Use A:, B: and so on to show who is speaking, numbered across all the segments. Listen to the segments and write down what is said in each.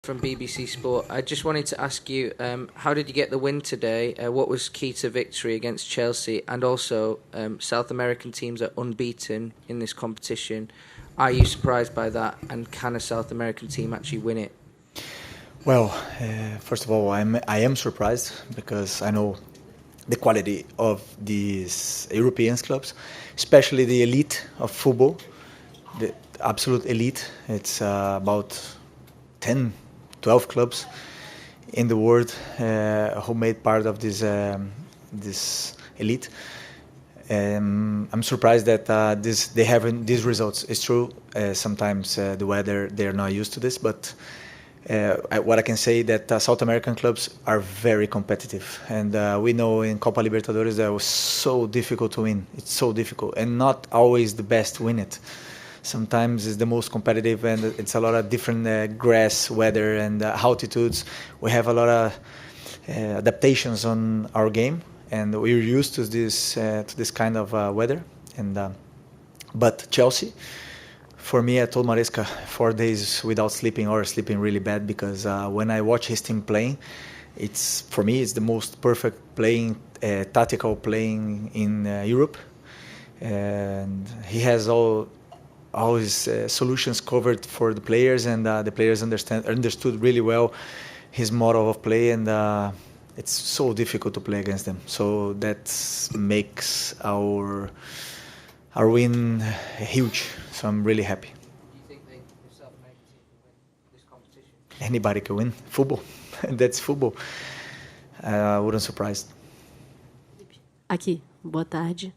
A: from BBC Sport. I just wanted to ask you, how did you get the win today? What was key to victory against Chelsea? And also, South American teams are unbeaten in this competition. Are you surprised by that? And can a South American team actually win it?
B: Well, first of all, I am surprised because I know the quality of these European clubs, especially the elite of football, the absolute elite. It's about 10, 12 clubs in the world who made part of this elite. I'm surprised that they have these results. It's true. Sometimes the weather, they're not used to this, but what I can say that South American clubs are very competitive, and we know in Copa Libertadores that it was so difficult to win. It's so difficult, and not always the best win it. Sometimes it's the most competitive, and it's a lot of different grass, weather, and altitudes. We have a lot of adaptations on our game, and we're used to this kind of weather. But Chelsea, for me, I told Maresca 4 days without sleeping or sleeping really bad because when I watch his team playing, for me it's the most perfect playing, tactical playing in Europe, and he has all his solutions covered for the players, and the players understood really well his model of play, and it's so difficult to play against them. So that makes our win huge. So I'm really happy.
A: Do you think the South American team can win this competition?
B: Anybody can win. Football. That's football. I wouldn't surprise.
C: Aqui, boa tarde.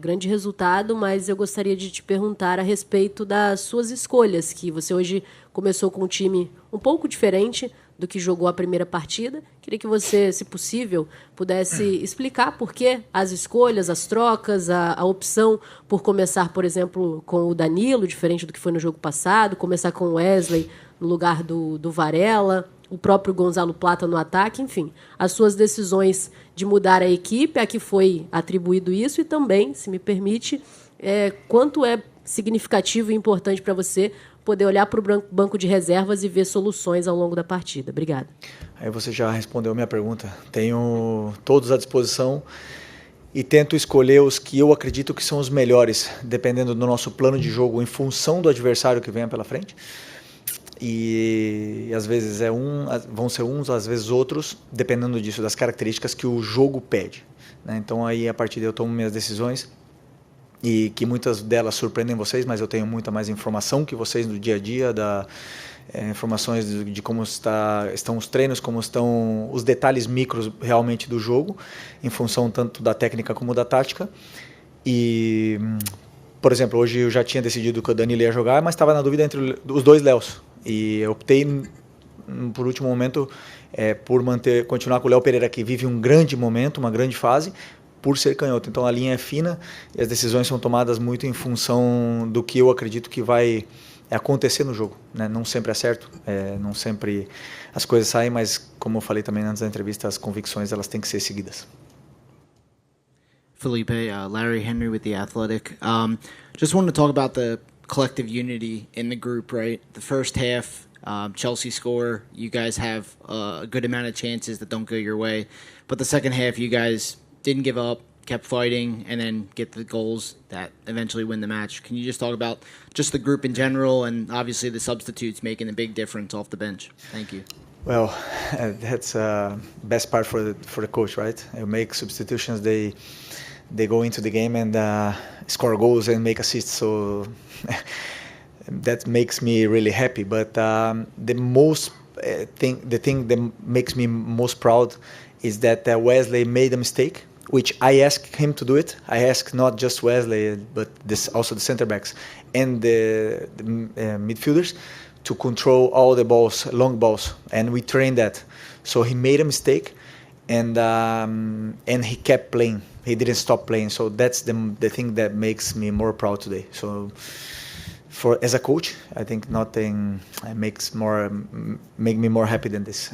C: Grande resultado, mas eu gostaria de te perguntar a respeito das suas escolhas, que você hoje começou com um time um pouco diferente do que jogou a primeira partida. Queria que você, se possível, pudesse explicar por que as escolhas, as trocas, a opção por começar, por exemplo, com o Danilo, diferente do que foi no jogo passado, começar com o Wesley no lugar do Varela, o próprio Gonzalo Plata no ataque, enfim, as suas decisões de mudar a equipe, a que foi atribuído isso, e também, se me permite, quanto é significativo e importante para você poder olhar para o banco de reservas e ver soluções ao longo da partida. Obrigada.
B: Aí você já respondeu a minha pergunta. Tenho todos à disposição e tento escolher os que eu acredito que são os melhores, dependendo do nosso plano de jogo, em função do adversário que venha pela frente. E às vezes vão ser uns, às vezes outros, dependendo disso, das características que o jogo pede, né? Então aí a partir daí eu tomo minhas decisões, e que muitas delas surpreendem vocês, mas eu tenho muita mais informação que vocês no dia a dia, informações de como estão os treinos, como estão os detalhes micros realmente do jogo, em função tanto da técnica como da tática. E, por exemplo, hoje eu já tinha decidido que o Danilo ia jogar, mas estava na dúvida entre os dois Léos. E eu optei, por último momento, por continuar com o Léo Pereira, que vive um grande momento, uma grande fase, por ser canhoto. Então a linha é fina e as decisões são tomadas muito em função do que eu acredito que vai acontecer no jogo, né? Não sempre é certo, não sempre as coisas saem, mas como eu falei também antes da entrevista, as convicções elas têm que ser seguidas.
D: Felipe, Larry Henry with The Athletic. Just wanted to talk about the collective unity in the group, right? The first half, Chelsea score, you guys have a good amount of chances that don't go your way. But the second half, you guys didn't give up, kept fighting, and then get the goals that eventually win the match. Can you just talk about just the group in general, and obviously the substitutes making a big difference off the bench? Thank you.
B: Well, that's best part for the coach, right? You make substitutions, they go into the game and score goals and make assists. So that makes me really happy. But the thing that makes me most proud is that Wesley made a mistake, which I asked him to do it. I asked not just Wesley, but also the center backs and the midfielders to control all the balls, long balls, and we trained that. So he made a mistake, and he kept playing. He didn't stop playing. So that's the thing that makes me more proud today. So as a coach, I think nothing make me more happy than this.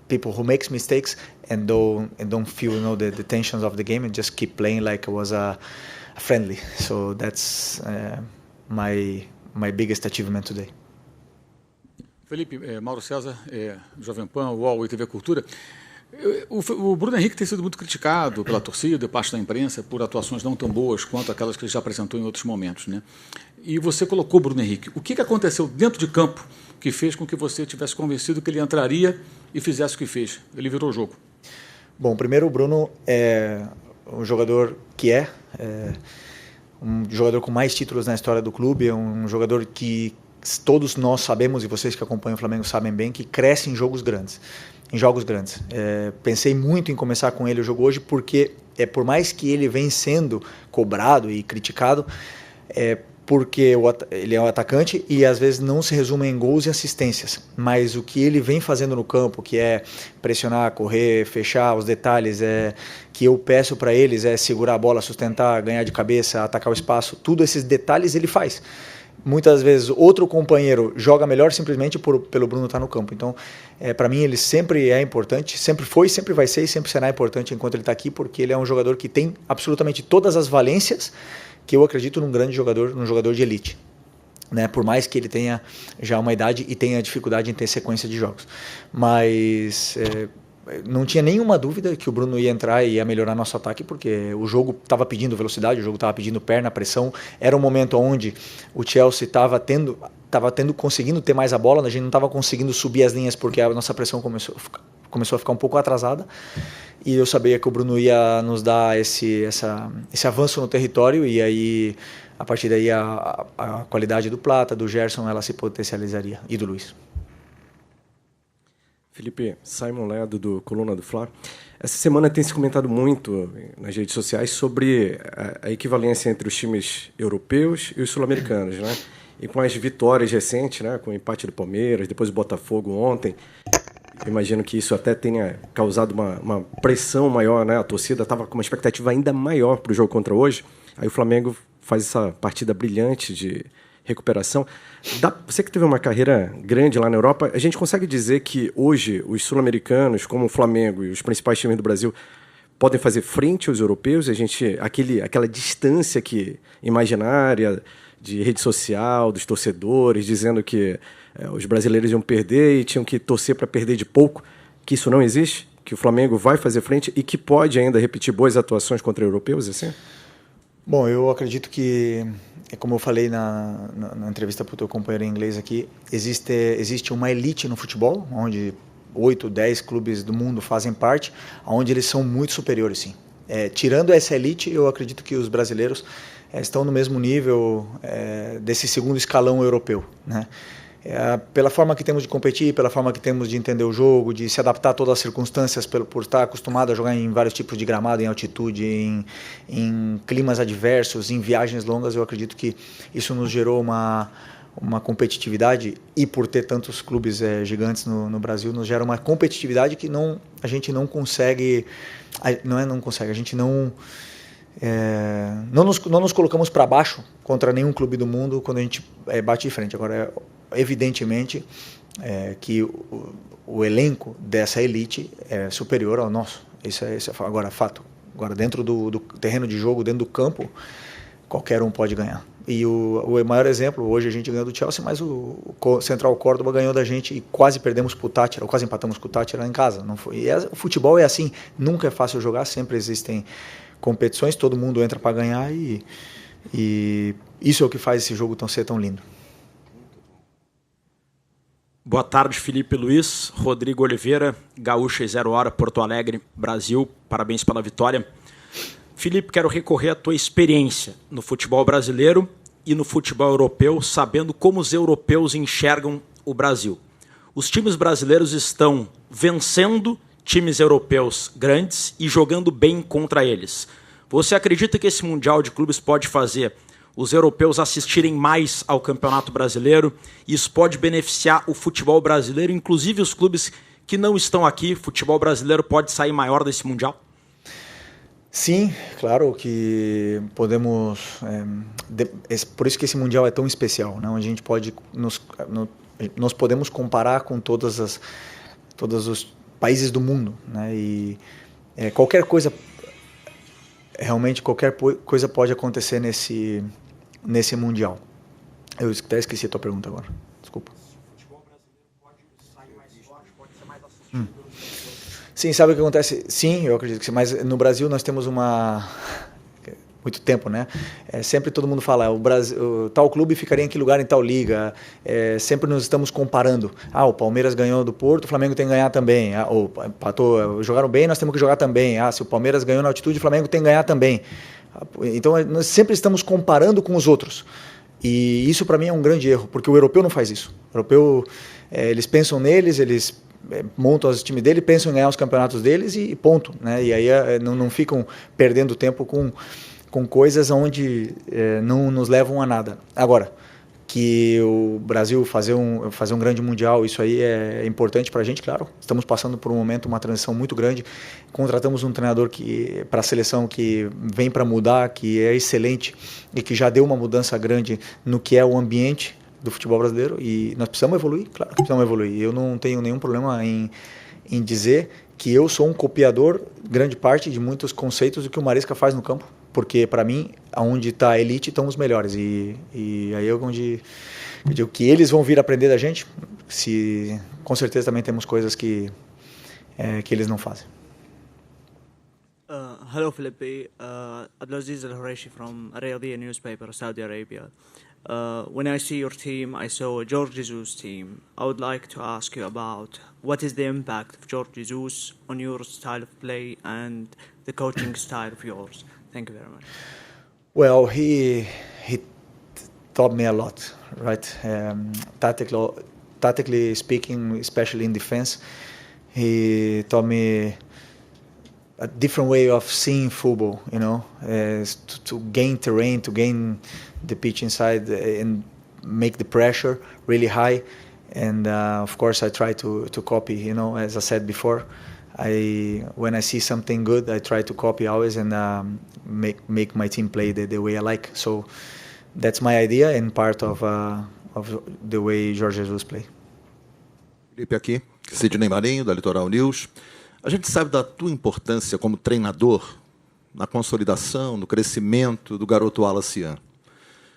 B: People who makes mistakes and don't feel the tensions of the game and just keep playing like it was a friendly. So that's my biggest achievement today.
E: Felipe, Mauro César, Jovem Pan, UOL e TV Cultura. O Bruno Henrique tem sido muito criticado pela torcida, parte da imprensa, por atuações não tão boas quanto aquelas que ele já apresentou em outros momentos, né? E você colocou o Bruno Henrique. O que aconteceu dentro de campo que fez com que você tivesse convencido que ele entraria e fizesse o que fez? Ele virou o jogo.
B: Bom, primeiro o Bruno é um jogador que um jogador com mais títulos na história do clube, é um jogador que todos nós sabemos, e vocês que acompanham o Flamengo sabem bem, que cresce em jogos grandes. Pensei muito em começar com ele o jogo hoje, porque por mais que ele vem sendo cobrado e criticado, porque ele é um atacante e às vezes não se resume em gols e assistências, mas o que ele vem fazendo no campo, que é pressionar, correr, fechar os detalhes, que eu peço para eles segurar a bola, sustentar, ganhar de cabeça, atacar o espaço, tudo esses detalhes ele faz. Muitas vezes outro companheiro joga melhor simplesmente pelo Bruno estar no campo. Então, para mim, ele sempre é importante, sempre foi, sempre vai ser e sempre será importante enquanto ele está aqui, porque ele é um jogador que tem absolutamente todas as valências que eu acredito num grande jogador, num jogador de elite. Né? Por mais que ele tenha já uma idade e tenha dificuldade em ter sequência de jogos. Mas não tinha nenhuma dúvida que o Bruno ia entrar e ia melhorar nosso ataque, porque o jogo estava pedindo velocidade, o jogo estava pedindo perna, pressão. Era um momento onde o Chelsea estava conseguindo ter mais a bola, a gente não estava conseguindo subir as linhas porque a nossa pressão começou a ficar um pouco atrasada. E eu sabia que o Bruno ia nos dar esse avanço no território, e aí, a partir daí, a qualidade do Plata, do Gerson, ela se potencializaria, e do Luiz.
F: Felipe, Simon Ledo, do Coluna do Fla. Essa semana tem se comentado muito nas redes sociais sobre a equivalência entre os times europeus e os sul-americanos, né? E com as vitórias recentes, né? Com o empate do Palmeiras, depois o Botafogo ontem, eu imagino que isso até tenha causado uma pressão maior, né? A torcida estava com uma expectativa ainda maior para o jogo contra hoje. Aí o Flamengo faz essa partida brilhante de recuperação. Você que teve uma carreira grande lá na Europa, a gente consegue dizer que hoje os sul-americanos, como o Flamengo e os principais times do Brasil, podem fazer frente aos europeus? Aquela distância imaginária de rede social, dos torcedores, dizendo que os brasileiros iam perder e tinham que torcer para perder de pouco, que isso não existe? Que o Flamengo vai fazer frente e que pode ainda repetir boas atuações contra europeus, assim?
B: Bom, eu acredito que, como eu falei na entrevista para o teu companheiro em inglês aqui, existe uma elite no futebol, onde 8, 10 clubes do mundo fazem parte, onde eles são muito superiores, sim. Tirando essa elite, eu acredito que os brasileiros estão no mesmo nível desse segundo escalão europeu, né? Pela forma que temos de competir, pela forma que temos de entender o jogo, de se adaptar a todas as circunstâncias, por estar acostumado a jogar em vários tipos de gramado, em altitude, em climas adversos, em viagens longas, eu acredito que isso nos gerou uma competitividade, e por ter tantos clubes gigantes no Brasil, nos gera uma competitividade que a gente não consegue, a gente não nos colocamos para baixo contra nenhum clube do mundo quando a gente bate de frente. Agora, evidentemente que o elenco dessa elite é superior ao nosso. Isso é agora fato. Agora, dentro do terreno de jogo, dentro do campo, qualquer um pode ganhar. E o maior exemplo, hoje a gente ganhou do Chelsea, mas o Central Córdoba ganhou da gente e quase perdemos para o Táchira, ou quase empatamos com o Táchira em casa. Não foi. O futebol é assim, nunca é fácil jogar, sempre existem competições, todo mundo entra para ganhar, e isso é o que faz esse jogo ser tão lindo.
G: Boa tarde, Felipe Luiz. Rodrigo Oliveira, Gaúcha e 0 Hora, Porto Alegre, Brasil. Parabéns pela vitória. Felipe, quero recorrer à tua experiência no futebol brasileiro e no futebol europeu, sabendo como os europeus enxergam o Brasil. Os times brasileiros estão vencendo times europeus grandes e jogando bem contra eles. Você acredita que esse Mundial de Clubes pode fazer os europeus assistirem mais ao Campeonato Brasileiro? Isso pode beneficiar o futebol brasileiro, inclusive os clubes que não estão aqui. O futebol brasileiro pode sair maior desse Mundial?
B: Sim, claro que podemos. Por isso que esse Mundial é tão especial, né? Onde a gente pode nós podemos comparar com todos os países do mundo, né? E qualquer coisa pode acontecer nesse Mundial. Eu até esqueci a tua pergunta agora, desculpa. Sim, sabe o que acontece? Sim, eu acredito que sim, mas no Brasil nós temos muito tempo, né? Sempre todo mundo fala, o Brasil, tal clube ficaria em que lugar em tal liga. Sempre nos estamos comparando. O Palmeiras ganhou do Porto, o Flamengo tem que ganhar também. Ou empatou, jogaram bem, nós temos que jogar também. Se o Palmeiras ganhou na altitude, o Flamengo tem que ganhar também. Então nós sempre estamos comparando com os outros. E isso para mim é um grande erro, porque o europeu não faz isso. O europeu, eles pensam neles, eles montam os times dele, pensam em ganhar os campeonatos deles e ponto, né? E aí não ficam perdendo tempo com coisas onde não nos levam a nada. Agora, que o Brasil fazer um grande mundial, isso aí é importante para a gente, claro. Estamos passando por um momento, uma transição muito grande. Contratamos um treinador para a seleção que vem para mudar, que é excelente e que já deu uma mudança grande no que é o ambiente do futebol brasileiro. E nós precisamos evoluir, claro que precisamos evoluir. Eu não tenho nenhum problema em dizer que eu sou um copiador, grande parte, de muitos conceitos do que o Maresca faz no campo. Porque, para mim, onde está a elite estão os melhores. E aí é onde eu digo que eles vão vir aprender da gente, com certeza também temos coisas que eles não fazem.
H: Hello, Felipe. Abdulaziz Al-Horeshi from Riyadiyya newspaper, Saudi Arabia. When I see your team, I saw a Jorge Jesus team. I would like to ask you about what is the impact of Jorge Jesus on your style of play and the coaching style of yours. Thank you very much.
B: Well, he taught me a lot, right? Tactically speaking, especially in defense, he taught me a different way of seeing football, to gain terrain, to gain the pitch inside and make the pressure really high. And of course, I try to copy, as I said before. When I see something good, I try to copy always and make my team play the way I like. So that's my idea and part of the way Jorge Jesus play.
I: Felipe aqui, Sidney Marinho, da Litoral News. A gente sabe da tua importância como treinador na consolidação, no crescimento do garoto Wallace Ian.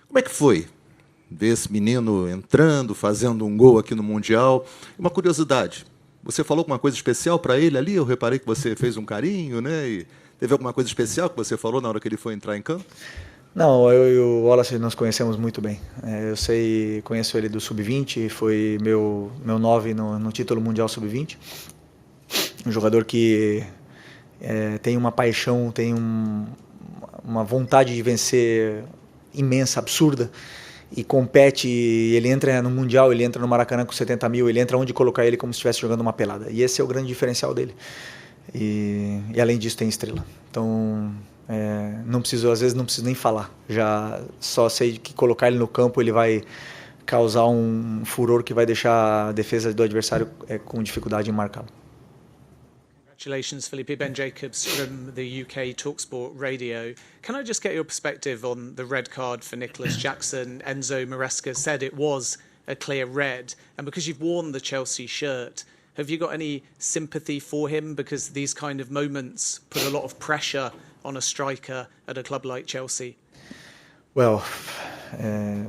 I: Como é que foi ver esse menino entrando, fazendo um gol aqui no Mundial? Uma curiosidade, você falou alguma coisa especial para ele ali? Eu reparei que você fez um carinho, né? E teve alguma coisa especial que você falou na hora que ele foi entrar em campo?
B: Não, eu e o Wallace nos conhecemos muito bem. Conheço ele do Sub-20, foi meu 9 no título mundial Sub-20. Um jogador que tem uma paixão, tem uma vontade de vencer imensa, absurda, e compete, ele entra no Mundial, ele entra no Maracanã com 70 mil, ele entra onde colocar ele como se estivesse jogando uma pelada. E esse é o grande diferencial dele. E além disso tem estrela. Então, às vezes não preciso nem falar. Já só sei que colocar ele no campo, ele vai causar um furor que vai deixar a defesa do adversário com dificuldade em marcá-lo.
J: Congratulations, Felipe. Ben Jacobs from the UK TalkSport Radio. Can I just get your perspective on the red card for Nicholas Jackson? Enzo Maresca said it was a clear red. And because you've worn the Chelsea shirt, have you got any sympathy for him? Because these kind of moments put a lot of pressure on a striker at a club like Chelsea.
B: Well,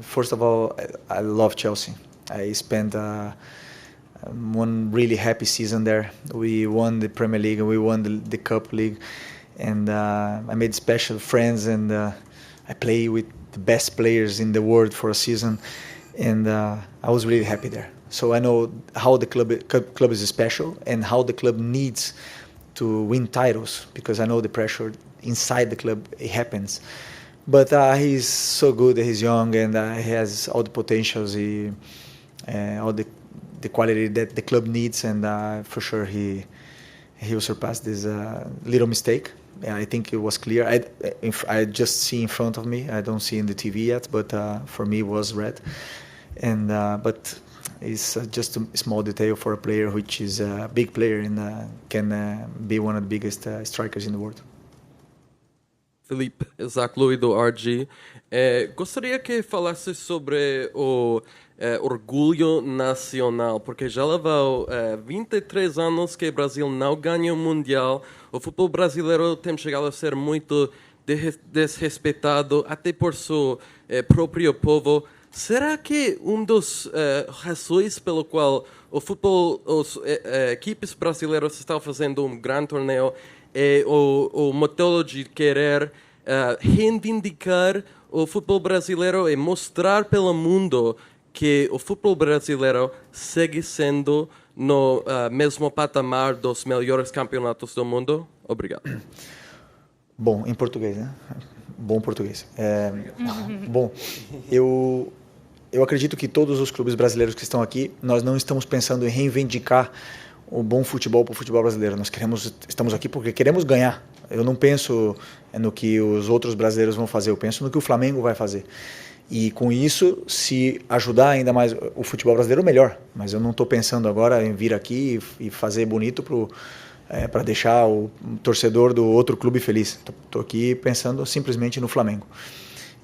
B: first of all, I love Chelsea. I spent one really happy season there. We won the Premier League and we won the Cup League, and I made special friends, and I play with the best players in the world for a season, and I was really happy there. So I know how the club is special and how the club needs to win titles, because I know the pressure inside the club, it happens. But he's so good, he's young, and he has all the potentials, all the quality that the club needs, and for sure he will surpass this little mistake. I think it was clear. I just see in front of me. I don't see in the TV yet, but for me it was red. And but it's just a small detail for a player which is a big player and can be one of the biggest strikers in the world.
K: Felipe, Isaac Louis do RG. Gostaria que falasse sobre o orgulho nacional, porque já levou 23 anos que o Brasil não ganha o Mundial. O futebol brasileiro tem chegado a ser muito desrespeitado, até por seu próprio povo. Será que dos razões pelo qual o futebol, os equipes brasileiras estão fazendo um grande torneio e o motivo de querer reivindicar o futebol brasileiro e mostrar pelo mundo que o futebol brasileiro segue sendo no mesmo patamar dos melhores campeonatos do mundo? Obrigado.
B: Bom, em português, né? Bom português. Bom, eu acredito que todos os clubes brasileiros que estão aqui, nós não estamos pensando em reivindicar o bom futebol para o futebol brasileiro. Nós estamos aqui porque queremos ganhar. Eu não penso no que os outros brasileiros vão fazer, eu penso no que o Flamengo vai fazer. E com isso, se ajudar ainda mais o futebol brasileiro, melhor. Mas eu não estou pensando agora em vir aqui e fazer bonito para deixar o torcedor do outro clube feliz. Estou aqui pensando simplesmente no Flamengo.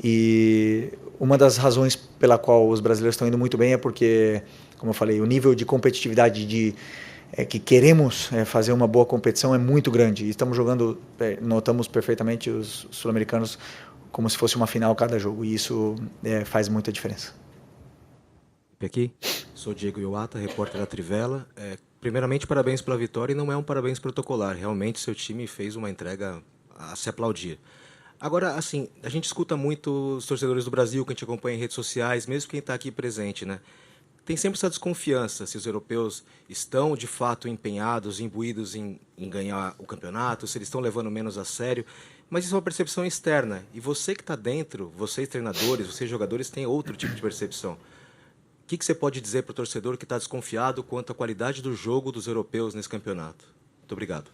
B: E uma das razões pela qual os brasileiros estão indo muito bem é porque, como eu falei, o nível de competitividade que queremos fazer uma boa competição é muito grande. E estamos jogando, notamos perfeitamente os sul-americanos como se fosse uma final cada jogo, e isso faz muita diferença.
L: Aqui, sou Diego Iwata, repórter da Trivela. Primeiramente, parabéns pela vitória, e não é um parabéns protocolar. Realmente, seu time fez uma entrega a se aplaudir. Agora, assim, a gente escuta muito os torcedores do Brasil, que a gente acompanha em redes sociais, mesmo quem está aqui presente, né? Tem sempre essa desconfiança se os europeus estão, de fato, empenhados, imbuídos em ganhar o campeonato, se eles estão levando menos a sério. Mas isso é uma percepção externa. E você que está dentro, vocês treinadores, vocês jogadores, têm outro tipo de percepção. O que você pode dizer para o torcedor que está desconfiado quanto à qualidade do jogo dos europeus nesse campeonato? Muito obrigado.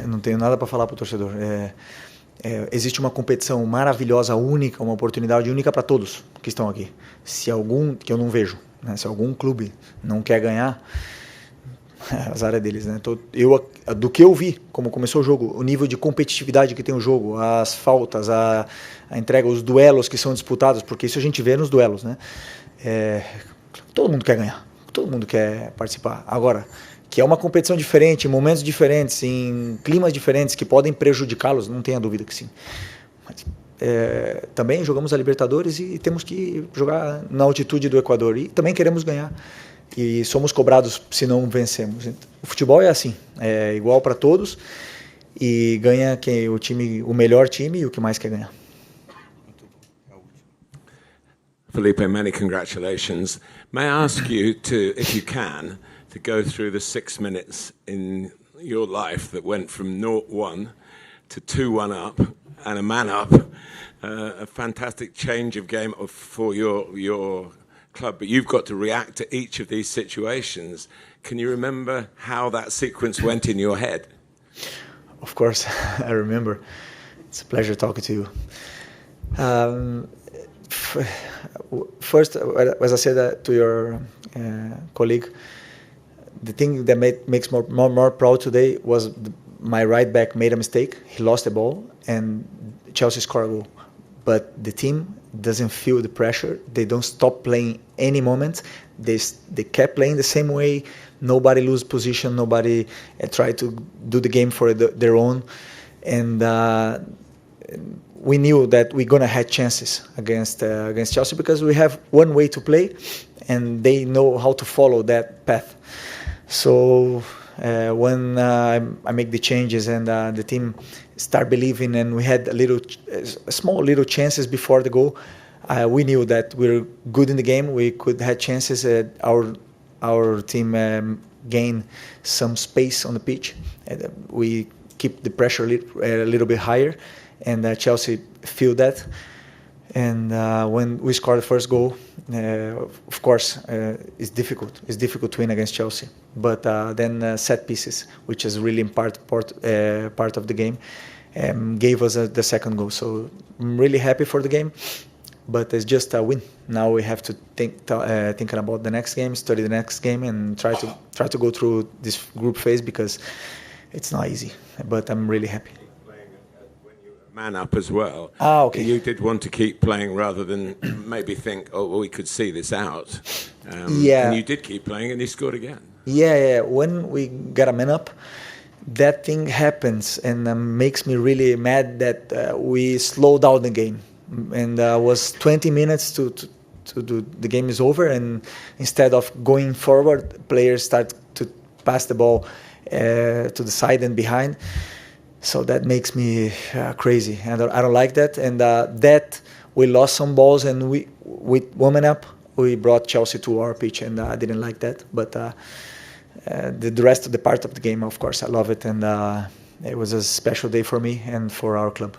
B: Não tenho nada para falar para o torcedor. Existe uma competição maravilhosa, única, uma oportunidade única para todos que estão aqui. Se algum, que eu não vejo, né, se algum clube não quer ganhar, azar é deles, né? Do que eu vi, como começou o jogo, o nível de competitividade que tem o jogo, as faltas, a entrega, os duelos que são disputados, porque isso a gente vê nos duelos, né? Todo mundo quer ganhar, todo mundo quer participar. Agora, que é uma competição diferente, em momentos diferentes, em climas diferentes que podem prejudicá-los, não tenha dúvida que sim. Mas, também jogamos a Libertadores e temos que jogar na altitude do Equador e também queremos ganhar. E somos cobrados se não vencemos. O futebol é assim, é igual para todos e ganha o melhor time e o que mais quer ganhar.
M: Felipe, many congratulations. May I ask you to, if you can, to go through the 6 minutes in your life that went from 0-1 to 2-1 up and a man up, a fantastic change of game for your club, but you've got to react to each of these situations. Can you remember how that sequence went in your head?
B: Of course, I remember. It's a pleasure talking to you. First, as I said to your colleague, the thing that makes more proud today was my right back made a mistake. He lost the ball and Chelsea scored a goal. But the team doesn't feel the pressure. They don't stop playing any moment. They kept playing the same way. Nobody lose position. Nobody tried to do the game for their own. And we knew that we're gonna have chances against Chelsea because we have one way to play, and they know how to follow that path. So when I make the changes and the team start believing, and we had small little chances before the goal, we knew that we were good in the game. We could have chances. Our team gained some space on the pitch. We keep the pressure a little bit higher, and Chelsea feel that. And when we scored the first goal, of course, it's difficult. It's difficult to win against Chelsea. But then set pieces, which is really part of the game, gave us the second goal. So I'm really happy for the game, but it's just a win. Now we have to thinking about the next game, study the next game, and try to go through this group phase because it's not easy. But I'm really happy.
M: Man up as well.
B: Okay.
M: You did want to keep playing rather than maybe think, oh, well, we could see this out.
B: Yeah.
M: And you did keep playing, and you scored again.
B: Yeah. When we got a man up, that thing happens, and makes me really mad that we slowed down the game. And was 20 minutes to the game is over, and instead of going forward, players start to pass the ball to the side and behind. So that makes me crazy, and I don't like that. And that we lost some balls, and we woman up. We brought Chelsea to our pitch, and I didn't like that. But the rest of the part of the game, of course, I love it, and it was a special day for me and for our club.